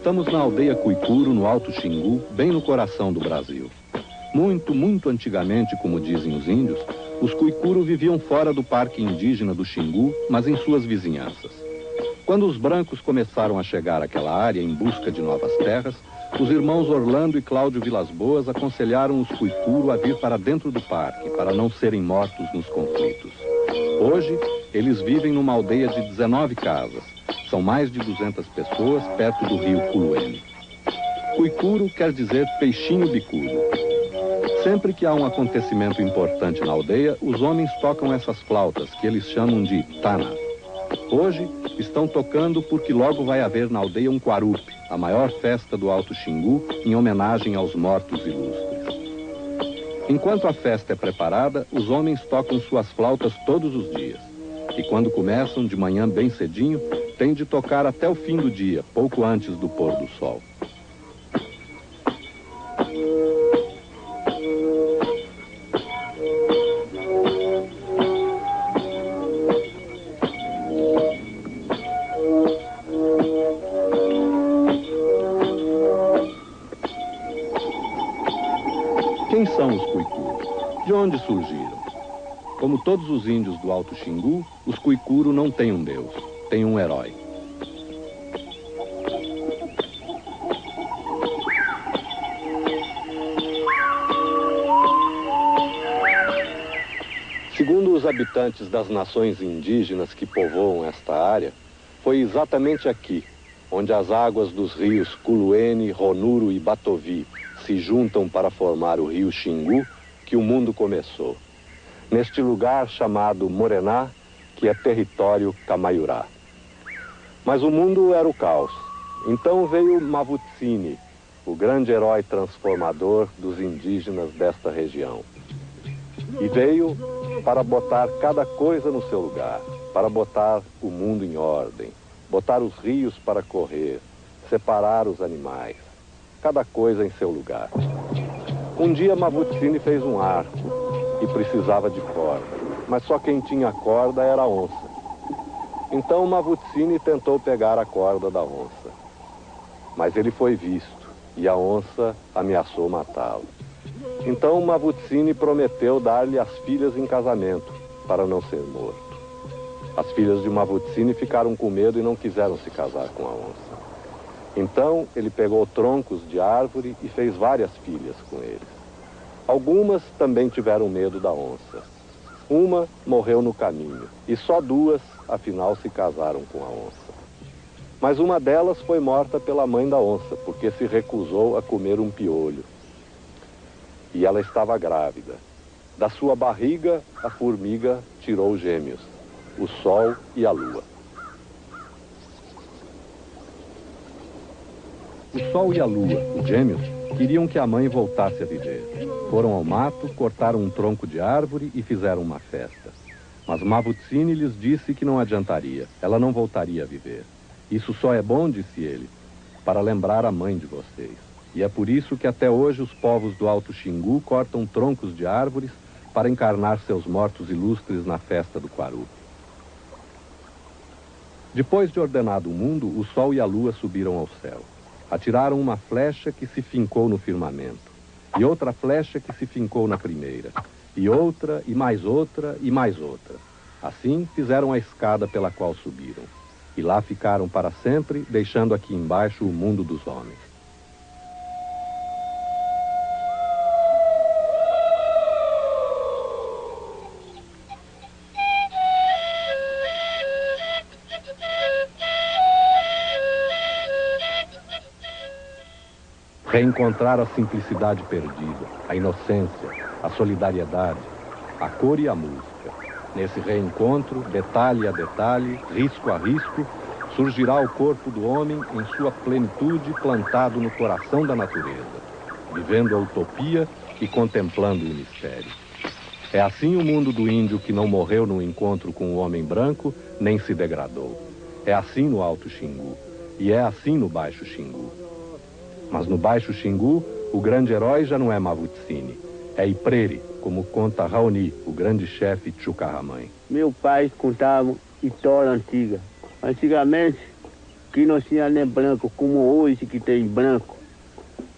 Estamos na aldeia Cuicuro, no Alto Xingu, bem no coração do Brasil. Muito, muito antigamente, como dizem os índios, os Cuicuro viviam fora do Parque Indígena do Xingu, mas em suas vizinhanças. Quando os brancos começaram a chegar àquela área em busca de novas terras, os irmãos Orlando e Cláudio Vilas Boas aconselharam os Cuicuro a vir para dentro do parque, para não serem mortos nos conflitos. Hoje, eles vivem numa aldeia de 19 casas. São mais de 200 pessoas perto do rio Culuene. Cuicuro quer dizer peixinho bicudo. Sempre que há um acontecimento importante na aldeia, os homens tocam essas flautas, que eles chamam de tana. Hoje, estão tocando porque logo vai haver na aldeia um quarupi, a maior festa do Alto Xingu, em homenagem aos mortos ilustres. Enquanto a festa é preparada, os homens tocam suas flautas todos os dias. E quando começam, de manhã bem cedinho, têm de tocar até o fim do dia, pouco antes do pôr do sol. Quem são os Cuicuro? De onde surgiram? Como todos os índios do Alto Xingu, os Cuicuro não têm um deus, têm um herói. Segundo os habitantes das nações indígenas que povoam esta área, foi exatamente aqui, onde as águas dos rios Culuene, Ronuro e Batovi se juntam para formar o rio Xingu, que o mundo começou. Neste lugar chamado Morená, que é território Camaiurá. Mas o mundo era o caos. Então veio Mavutsini, o grande herói transformador dos indígenas desta região. E veio para botar cada coisa no seu lugar, para botar o mundo em ordem, botar os rios para correr, separar os animais, cada coisa em seu lugar. Um dia Mavutsini fez um arco e precisava de corda, mas só quem tinha corda era a onça. Então Mavutsini tentou pegar a corda da onça, mas ele foi visto e a onça ameaçou matá-lo. Então Mavutsini prometeu dar-lhe as filhas em casamento para não ser morto. As filhas de Mavutsini ficaram com medo e não quiseram se casar com a onça. Então ele pegou troncos de árvore e fez várias filhas com eles. Algumas também tiveram medo da onça. Uma morreu no caminho e só duas, afinal, se casaram com a onça. Mas uma delas foi morta pela mãe da onça, porque se recusou a comer um piolho. E ela estava grávida. Da sua barriga, a formiga tirou gêmeos, o sol e a lua. O sol e a lua, os gêmeos, queriam que a mãe voltasse a viver. Foram ao mato, cortaram um tronco de árvore e fizeram uma festa. Mas Mavutsini lhes disse que não adiantaria, ela não voltaria a viver. Isso só é bom, disse ele, para lembrar a mãe de vocês. E é por isso que até hoje os povos do Alto Xingu cortam troncos de árvores para encarnar seus mortos ilustres na festa do Quarupi. Depois de ordenado o mundo, o sol e a lua subiram ao céu. Atiraram uma flecha que se fincou no firmamento, e outra flecha que se fincou na primeira, e outra, e mais outra, e mais outra. Assim fizeram a escada pela qual subiram, e lá ficaram para sempre, deixando aqui embaixo o mundo dos homens. Reencontrar a simplicidade perdida, a inocência, a solidariedade, a cor e a música. Nesse reencontro, detalhe a detalhe, risco a risco, surgirá o corpo do homem em sua plenitude plantado no coração da natureza, vivendo a utopia e contemplando o mistério. É assim o mundo do índio que não morreu no encontro com o homem branco, nem se degradou. É assim no Alto Xingu, e é assim no Baixo Xingu. Mas no Baixo Xingu, o grande herói já não é Mavutsini, é Ipreri, como conta Raoni, o grande chefe Tchucarramãe. Meu pai contava história antiga. Antigamente, que não tinha nem branco, como hoje que tem branco.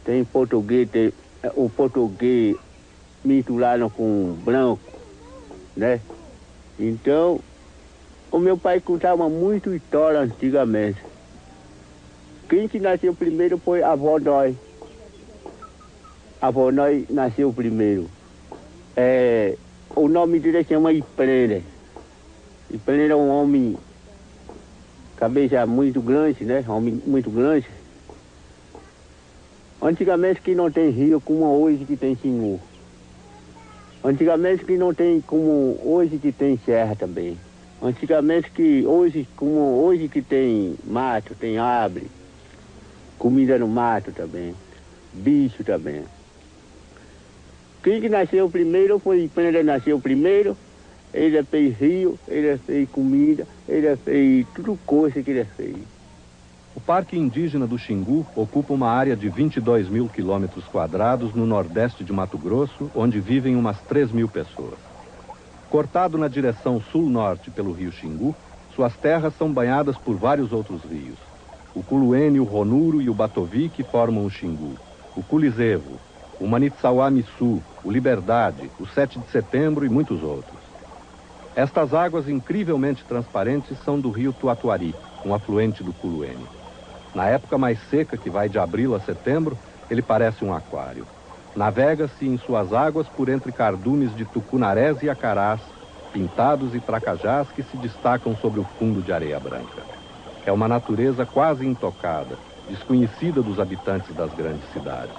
Tem português, o português misturado com branco, né? Então, o meu pai contava muito história antigamente. Quem que nasceu primeiro foi a avó nós. A avó nós nasceu primeiro. O nome dele chama Iprene. Iprene é um homem, cabeça muito grande, né? Homem muito grande. Antigamente que não tem rio como hoje que tem Xingu. Antigamente que não tem como hoje que tem serra também. Antigamente que hoje, como hoje que tem mato, tem árvore, comida no mato também, bicho também. Quem que nasceu primeiro foi quando ele nasceu primeiro, ele fez rio, ele fez comida, ele fez tudo coisa que ele fez. O Parque Indígena do Xingu ocupa uma área de 22.000 quilômetros quadrados no nordeste de Mato Grosso, onde vivem umas 3.000 pessoas. Cortado na direção sul-norte pelo rio Xingu, suas terras são banhadas por vários outros rios. O Culuene, o Ronuro e o Batovi, que formam o Xingu. O Culizevo, o Manitsauá-Missu, o Liberdade, o 7 de Setembro e muitos outros. Estas águas incrivelmente transparentes são do rio Tuatuari, um afluente do Culuene. Na época mais seca, que vai de abril a setembro, ele parece um aquário. Navega-se em suas águas por entre cardumes de tucunarés e acarás, pintados e tracajás que se destacam sobre o fundo de areia branca. É uma natureza quase intocada, desconhecida dos habitantes das grandes cidades.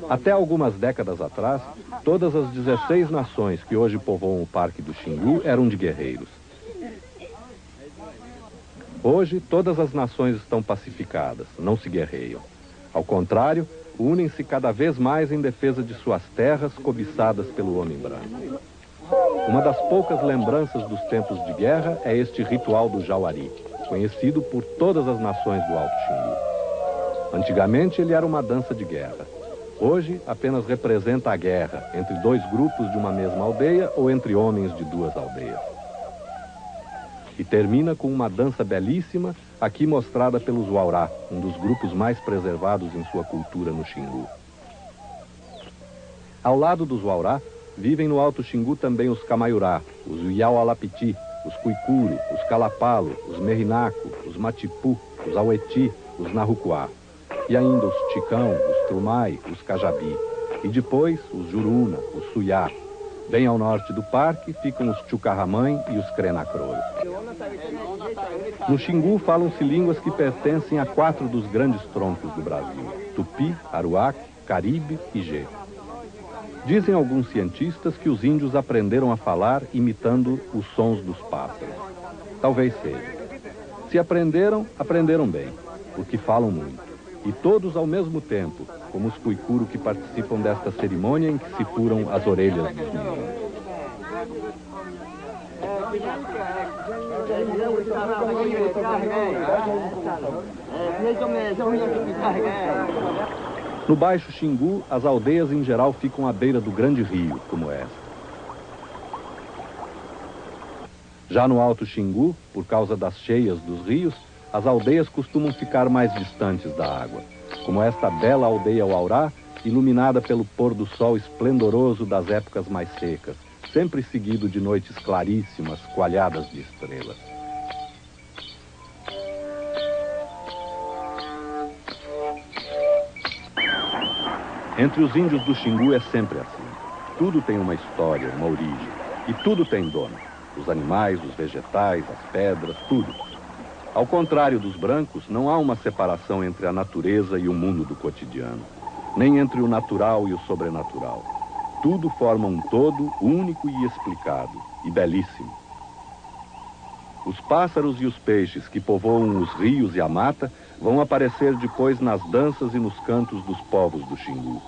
Até algumas décadas atrás, todas as 16 nações que hoje povoam o Parque do Xingu eram de guerreiros. Hoje, todas as nações estão pacificadas, não se guerreiam. Ao contrário, unem-se cada vez mais em defesa de suas terras cobiçadas pelo homem branco. Uma das poucas lembranças dos tempos de guerra é este ritual do Jauari, conhecido por todas as nações do Alto Xingu. Antigamente, ele era uma dança de guerra. Hoje, apenas representa a guerra entre dois grupos de uma mesma aldeia ou entre homens de duas aldeias. E termina com uma dança belíssima, aqui mostrada pelos Waurá, um dos grupos mais preservados em sua cultura no Xingu. Ao lado dos Waurá, vivem no Alto Xingu também os Camaiurá, os Uiaualapiti, os Cuicuro, os Calapalo, os Merinaco, os Matipu, os Aueti, os Narrucuá. E ainda os Ticão, os Trumai, os Cajabi. E depois os Juruna, os Suyá. Bem ao norte do parque ficam os Tchucarramãe e os Crenacroi. No Xingu falam-se línguas que pertencem a 4 dos grandes troncos do Brasil: Tupi, Aruac, Caribe e Gê. Dizem alguns cientistas que os índios aprenderam a falar imitando os sons dos pássaros. Talvez seja. Se aprenderam, aprenderam bem, porque falam muito. E todos ao mesmo tempo, como os cuicuro que participam desta cerimônia em que se furam as orelhas dos meninos. No Baixo Xingu, as aldeias em geral ficam à beira do grande rio, como esta. Já no Alto Xingu, por causa das cheias dos rios, as aldeias costumam ficar mais distantes da água, como esta bela aldeia Waurá, iluminada pelo pôr do sol esplendoroso das épocas mais secas, sempre seguido de noites claríssimas, coalhadas de estrelas. Entre os índios do Xingu é sempre assim. Tudo tem uma história, uma origem, e tudo tem dono. Os animais, os vegetais, as pedras, tudo. Ao contrário dos brancos, não há uma separação entre a natureza e o mundo do cotidiano, nem entre o natural e o sobrenatural. Tudo forma um todo único e explicado, e belíssimo. Os pássaros e os peixes que povoam os rios e a mata vão aparecer depois nas danças e nos cantos dos povos do Xingu.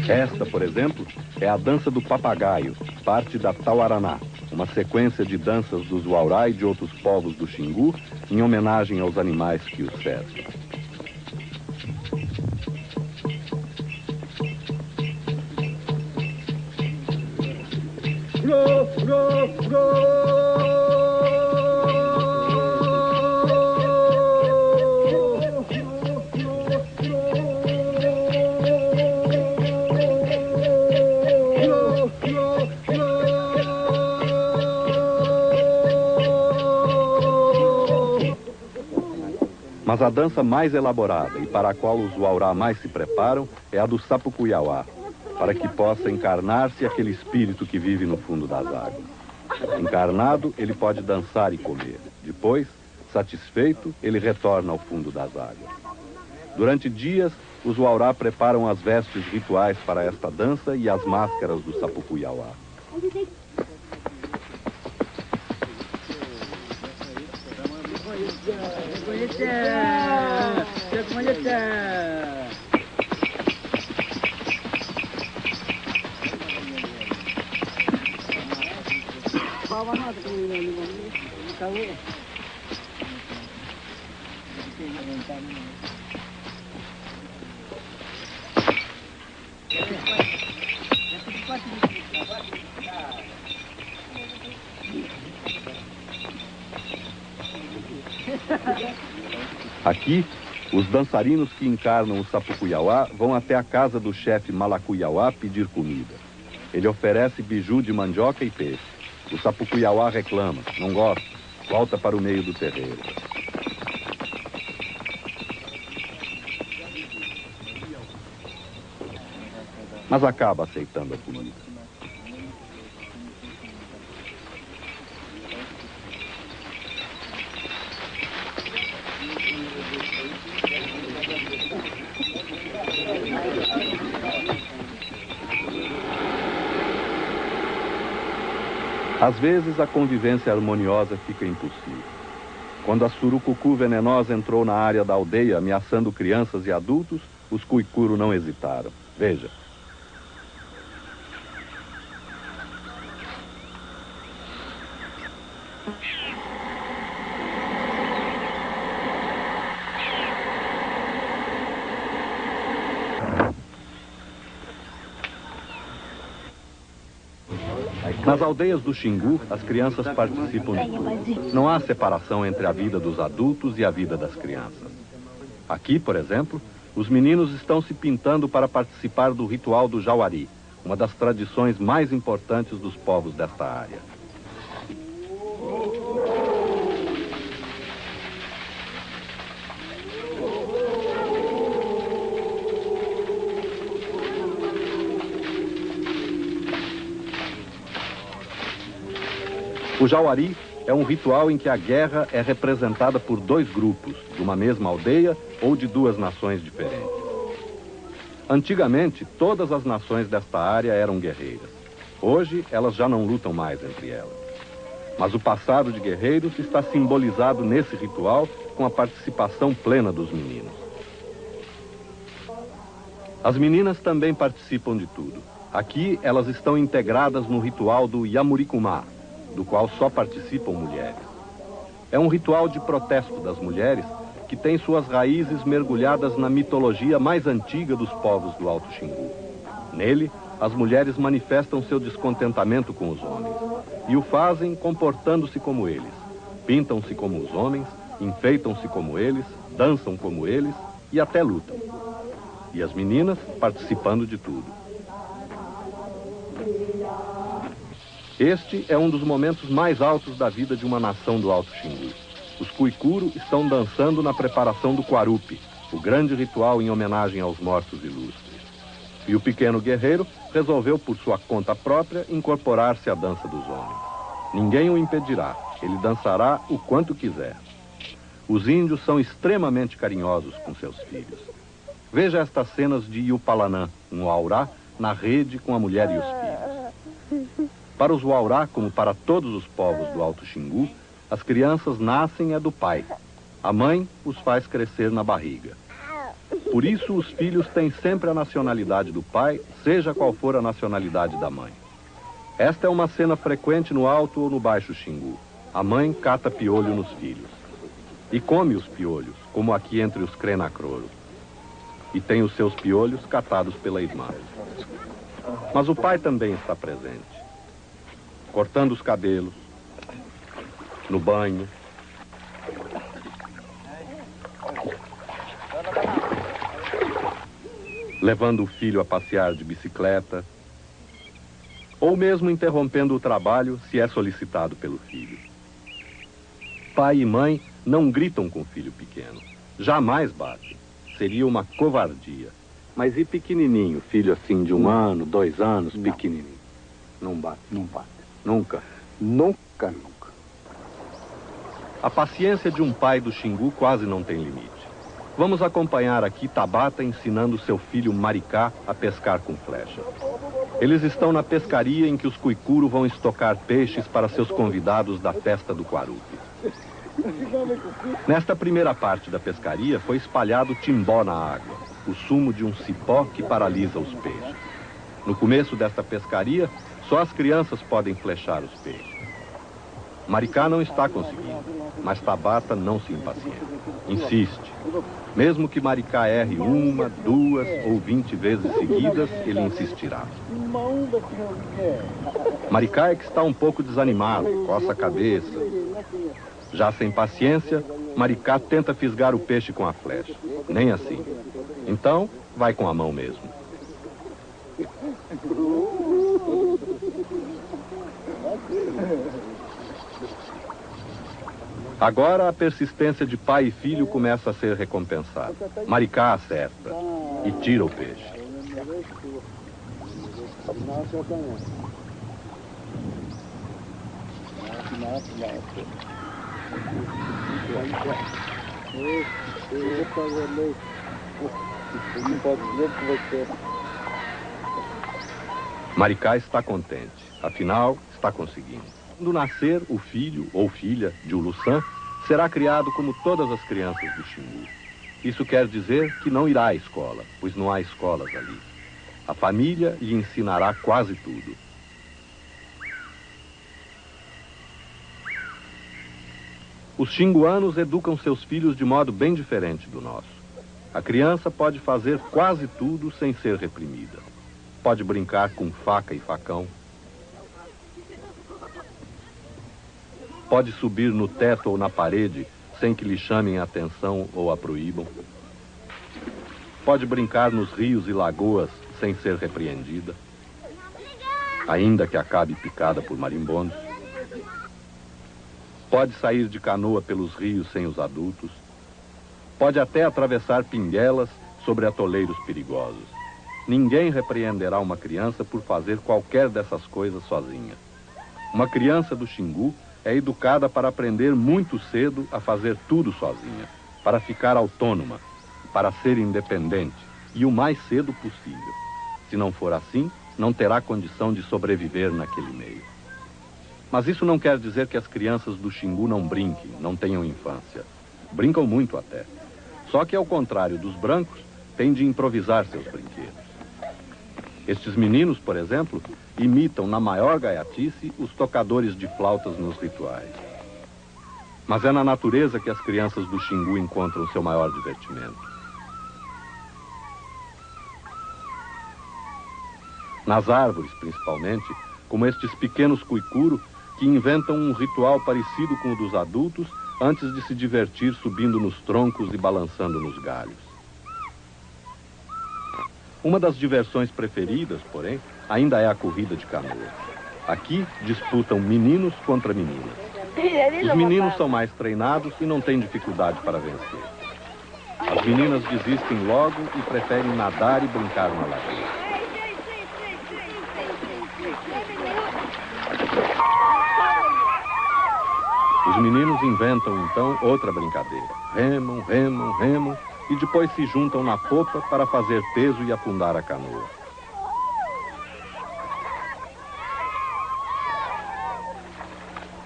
Esta, por exemplo, é a dança do papagaio, parte da Tauaraná, uma sequência de danças dos Uaurá e de outros povos do Xingu, em homenagem aos animais que os cercam. Mas a dança mais elaborada e para a qual os Uaurá mais se preparam é a do Sapucuiauá, para que possa encarnar-se aquele espírito que vive no fundo das águas. Encarnado, ele pode dançar e comer. Depois, satisfeito, ele retorna ao fundo das águas. Durante dias, os Uaurá preparam as vestes rituais para esta dança e as máscaras do Sapucuiauá. Aqui, os dançarinos que encarnam o Sapucuiauá vão até a casa do chefe Malacuiauá pedir comida. Ele oferece biju de mandioca e peixe. O Sapucuiauá reclama, não gosta, volta para o meio do terreiro. Mas acaba aceitando a comida. Às vezes, a convivência harmoniosa fica impossível. Quando a surucucu venenosa entrou na área da aldeia, ameaçando crianças e adultos, os Cuicuru não hesitaram. Veja. Nas aldeias do Xingu, as crianças participam de tudo. Não há separação entre a vida dos adultos e a vida das crianças. Aqui, por exemplo, os meninos estão se pintando para participar do ritual do Jauari, uma das tradições mais importantes dos povos desta área. O Jauari é um ritual em que a guerra é representada por dois grupos, de uma mesma aldeia ou de duas nações diferentes. Antigamente, todas as nações desta área eram guerreiras. Hoje, elas já não lutam mais entre elas. Mas o passado de guerreiros está simbolizado nesse ritual com a participação plena dos meninos. As meninas também participam de tudo. Aqui, elas estão integradas no ritual do Yamuricumá, do qual só participam mulheres. É um ritual de protesto das mulheres que tem suas raízes mergulhadas na mitologia mais antiga dos povos do Alto Xingu. Nele, as mulheres manifestam seu descontentamento com os homens e o fazem comportando-se como eles. Pintam-se como os homens, enfeitam-se como eles, dançam como eles e até lutam. E as meninas participando de tudo. Este é um dos momentos mais altos da vida de uma nação do Alto Xingu. Os Cuicuru estão dançando na preparação do Quarupi, o grande ritual em homenagem aos mortos ilustres. E o pequeno guerreiro resolveu, por sua conta própria, incorporar-se à dança dos homens. Ninguém o impedirá, ele dançará o quanto quiser. Os índios são extremamente carinhosos com seus filhos. Veja estas cenas de Iupalanã, um Uaurá, na rede com a mulher e os filhos. Para os Uaurá, como para todos os povos do Alto Xingu, as crianças nascem do pai. A mãe os faz crescer na barriga. Por isso, os filhos têm sempre a nacionalidade do pai, seja qual for a nacionalidade da mãe. Esta é uma cena frequente no Alto ou no Baixo Xingu. A mãe cata piolho nos filhos. E come os piolhos, como aqui entre os Crenacroro. E tem os seus piolhos catados pela irmã. Mas o pai também está presente. Cortando os cabelos, no banho, levando o filho a passear de bicicleta, ou mesmo interrompendo o trabalho se é solicitado pelo filho. Pai e mãe não gritam com o filho pequeno, jamais batem. Seria uma covardia. Mas e pequenininho, filho assim de 1 ano, 2 anos, pequenininho? Não bate? Não bate. Nunca? Nunca. A paciência de um pai do Xingu quase não tem limite. Vamos acompanhar aqui Tabata ensinando seu filho Maricá a pescar com flecha. Eles estão na pescaria em que os Cuicuro vão estocar peixes para seus convidados da festa do Quarupi. Nesta primeira parte da pescaria foi espalhado timbó na água, o sumo de um cipó que paralisa os peixes. No começo desta pescaria, só as crianças podem flechar os peixes. Maricá não está conseguindo, mas Tabata não se impacienta. Insiste. Mesmo que Maricá erre 1, 2 ou 20 vezes seguidas, ele insistirá. Maricá é que está um pouco desanimado, coça a cabeça. Já sem paciência, Maricá tenta fisgar o peixe com a flecha. Nem assim. Então, vai com a mão mesmo. Agora a persistência de pai e filho começa a ser recompensada. Maricá acerta e tira o peixe. Maricá está contente, afinal está conseguindo. Quando nascer, o filho ou filha de Uluçã será criado como todas as crianças do Xingu. Isso quer dizer que não irá à escola, pois não há escolas ali. A família lhe ensinará quase tudo. Os xinguanos educam seus filhos de modo bem diferente do nosso. A criança pode fazer quase tudo sem ser reprimida. Pode brincar com faca e facão. Pode subir no teto ou na parede sem que lhe chamem a atenção ou a proíbam. Pode brincar nos rios e lagoas sem ser repreendida, ainda que acabe picada por marimbondos. Pode sair de canoa pelos rios sem os adultos. Pode até atravessar pinguelas sobre atoleiros perigosos. Ninguém repreenderá uma criança por fazer qualquer dessas coisas sozinha. Uma criança do Xingu é educada para aprender muito cedo a fazer tudo sozinha, para ficar autônoma, para ser independente, e o mais cedo possível. Se não for assim, não terá condição de sobreviver naquele meio. Mas isso não quer dizer que as crianças do Xingu não brinquem, não tenham infância. Brincam muito até. Só que, ao contrário dos brancos, têm de improvisar seus brinquedos. Estes meninos, por exemplo, imitam na maior gaiatice os tocadores de flautas nos rituais. Mas é na natureza que as crianças do Xingu encontram seu maior divertimento. Nas árvores, principalmente, como estes pequenos cuicuro que inventam um ritual parecido com o dos adultos antes de se divertir subindo nos troncos e balançando nos galhos. Uma das diversões preferidas, porém, ainda é a corrida de canoa. Aqui disputam meninos contra meninas. Os meninos são mais treinados e não têm dificuldade para vencer. As meninas desistem logo e preferem nadar e brincar na lagoa. Os meninos inventam, então, outra brincadeira. Remam, remam, remam e depois se juntam na popa para fazer peso e afundar a canoa.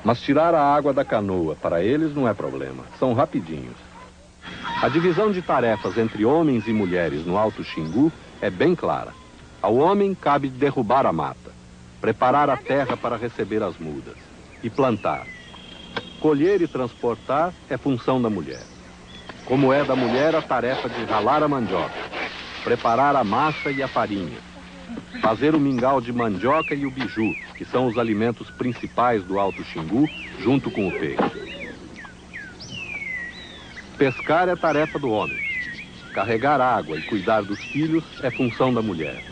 Mas tirar a água da canoa, para eles, não é problema. São rapidinhos. A divisão de tarefas entre homens e mulheres no Alto Xingu é bem clara. Ao homem cabe derrubar a mata, preparar a terra para receber as mudas e plantar. Colher e transportar é função da mulher. Como é da mulher a tarefa de ralar a mandioca, preparar a massa e a farinha, fazer o mingau de mandioca e o biju, que são os alimentos principais do Alto Xingu, junto com o peixe. Pescar é tarefa do homem. Carregar água e cuidar dos filhos é função da mulher.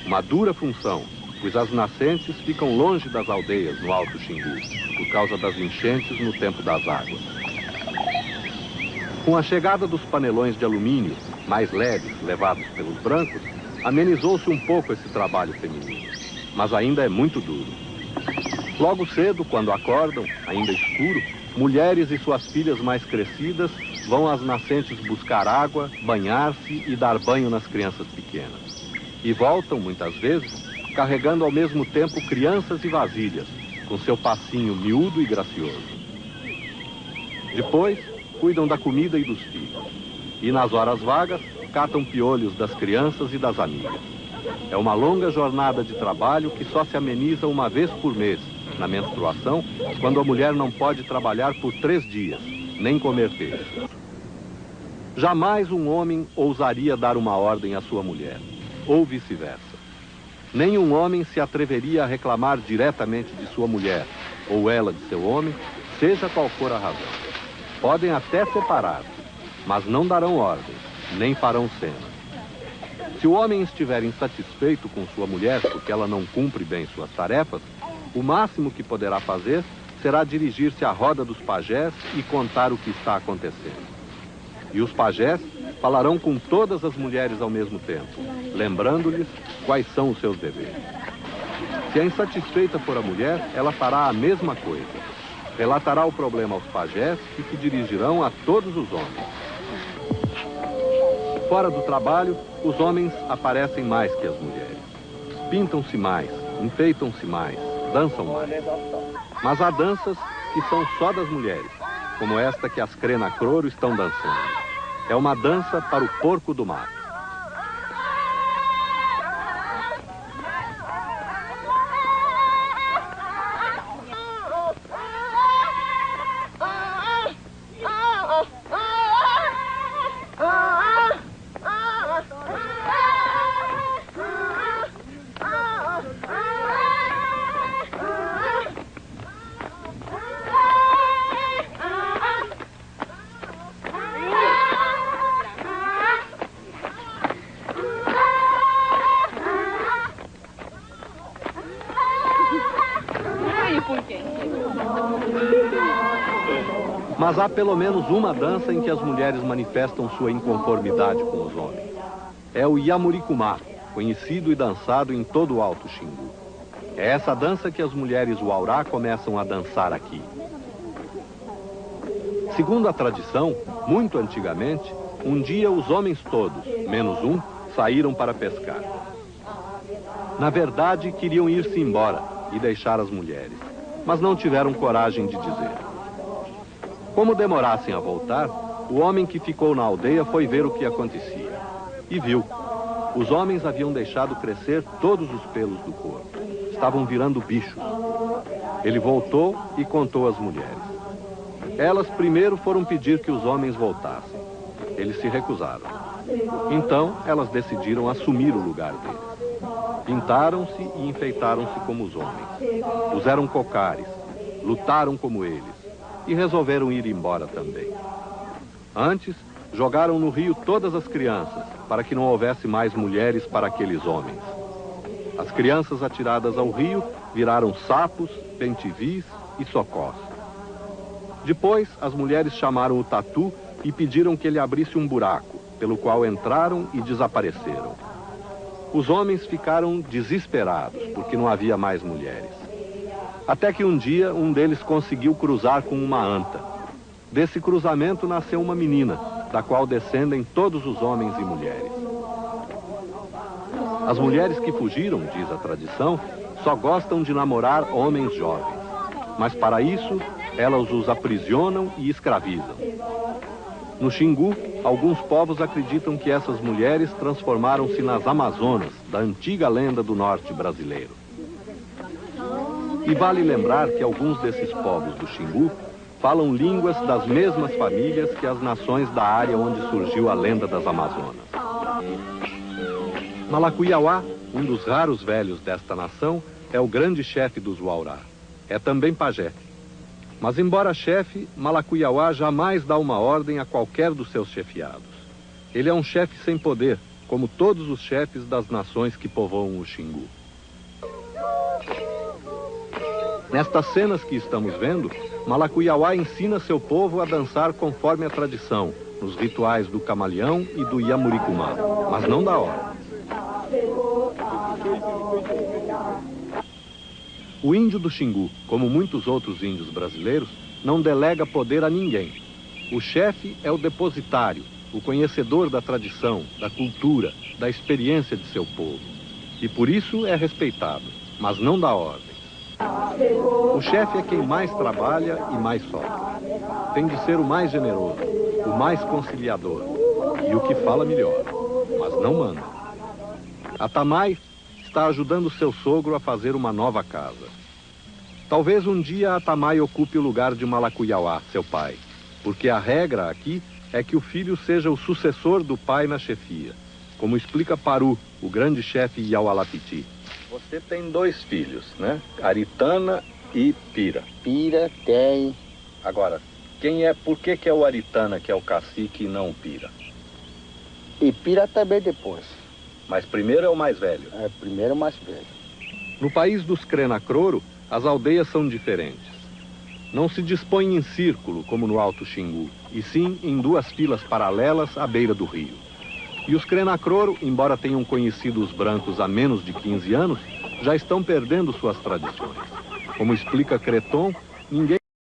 Uma dura função, pois as nascentes ficam longe das aldeias no Alto Xingu, por causa das enchentes no tempo das águas. Com a chegada dos panelões de alumínio, mais leves, levados pelos brancos, amenizou-se um pouco esse trabalho feminino, mas ainda é muito duro. Logo cedo, quando acordam, ainda escuro, mulheres e suas filhas mais crescidas vão às nascentes buscar água, banhar-se e dar banho nas crianças pequenas. E voltam, muitas vezes, carregando ao mesmo tempo crianças e vasilhas, com seu passinho miúdo e gracioso. Depois, cuidam da comida e dos filhos. E nas horas vagas, catam piolhos das crianças e das amigas. É uma longa jornada de trabalho que só se ameniza uma vez por mês, na menstruação, quando a mulher não pode trabalhar por 3 dias, nem comer peixe. Jamais um homem ousaria dar uma ordem à sua mulher, ou vice-versa. Nenhum homem se atreveria a reclamar diretamente de sua mulher, ou ela de seu homem, seja qual for a razão. Podem até separar-se, mas não darão ordens, nem farão cenas. Se o homem estiver insatisfeito com sua mulher porque ela não cumpre bem suas tarefas, o máximo que poderá fazer será dirigir-se à roda dos pajés e contar o que está acontecendo. E os pajés falarão com todas as mulheres ao mesmo tempo, lembrando-lhes quais são os seus deveres. Se a insatisfeita for a mulher, ela fará a mesma coisa. Relatará o problema aos pajés que se dirigirão a todos os homens. Fora do trabalho, os homens aparecem mais que as mulheres. Pintam-se mais, enfeitam-se mais, dançam mais. Mas há danças que são só das mulheres, como esta que as Crenacroro estão dançando. É uma dança para o porco do mato. Mas há pelo menos uma dança em que as mulheres manifestam sua inconformidade com os homens. É o Yamurikumá, conhecido e dançado em todo o Alto Xingu. É essa dança que as mulheres Waurá começam a dançar aqui. Segundo a tradição, muito antigamente, um dia os homens todos, menos um, saíram para pescar. Na verdade, queriam ir-se embora e deixar as mulheres, mas não tiveram coragem de dizer. Como demorassem a voltar, o homem que ficou na aldeia foi ver o que acontecia. E viu. Os homens haviam deixado crescer todos os pelos do corpo. Estavam virando bichos. Ele voltou e contou às mulheres. Elas primeiro foram pedir que os homens voltassem. Eles se recusaram. Então, elas decidiram assumir o lugar deles. Pintaram-se e enfeitaram-se como os homens. Puseram cocares, lutaram como eles. E resolveram ir embora também. Antes, jogaram no rio todas as crianças, para que não houvesse mais mulheres para aqueles homens. As crianças atiradas ao rio viraram sapos, bentivis e socós. Depois, as mulheres chamaram o tatu e pediram que ele abrisse um buraco, pelo qual entraram e desapareceram. Os homens ficaram desesperados, porque não havia mais mulheres. Até que um dia, um deles conseguiu cruzar com uma anta. Desse cruzamento nasceu uma menina, da qual descendem todos os homens e mulheres. As mulheres que fugiram, diz a tradição, só gostam de namorar homens jovens. Mas para isso, elas os aprisionam e escravizam. No Xingu, alguns povos acreditam que essas mulheres transformaram-se nas Amazonas, da antiga lenda do norte brasileiro. E vale lembrar que alguns desses povos do Xingu falam línguas das mesmas famílias que as nações da área onde surgiu a lenda das Amazonas. Malacuiauá, um dos raros velhos desta nação, é o grande chefe dos Uaurá. É também pajé. Mas, embora chefe, Malacuiauá jamais dá uma ordem a qualquer dos seus chefiados. Ele é um chefe sem poder, como todos os chefes das nações que povoam o Xingu. Nestas cenas que estamos vendo, Malacuiauá ensina seu povo a dançar conforme a tradição, nos rituais do camaleão e do Iamuricumá, mas não dá ordem. O índio do Xingu, como muitos outros índios brasileiros, não delega poder a ninguém. O chefe é o depositário, o conhecedor da tradição, da cultura, da experiência de seu povo. E por isso é respeitado, mas não dá ordens. O chefe é quem mais trabalha e mais sofre. Tem de ser o mais generoso, o mais conciliador e o que fala melhor, mas não manda. Atamai está ajudando seu sogro a fazer uma nova casa. Talvez um dia Atamai ocupe o lugar de Malacuiauá, seu pai, porque a regra aqui é que o filho seja o sucessor do pai na chefia, como explica Paru, o grande chefe Iaualapiti. Você tem 2 filhos, né? Aritana e Pira. Pira tem. Agora, por que é o Aritana que é o cacique e não o Pira? E Pira também depois. Mas primeiro é o mais velho. É, primeiro o mais velho. No país dos Crenacroro, as aldeias são diferentes. Não se dispõem em círculo, como no Alto Xingu, e sim em 2 filas paralelas à beira do rio. E os Crenacroro, embora tenham conhecido os brancos há menos de 15 anos, já estão perdendo suas tradições. Como explica Creton, ninguém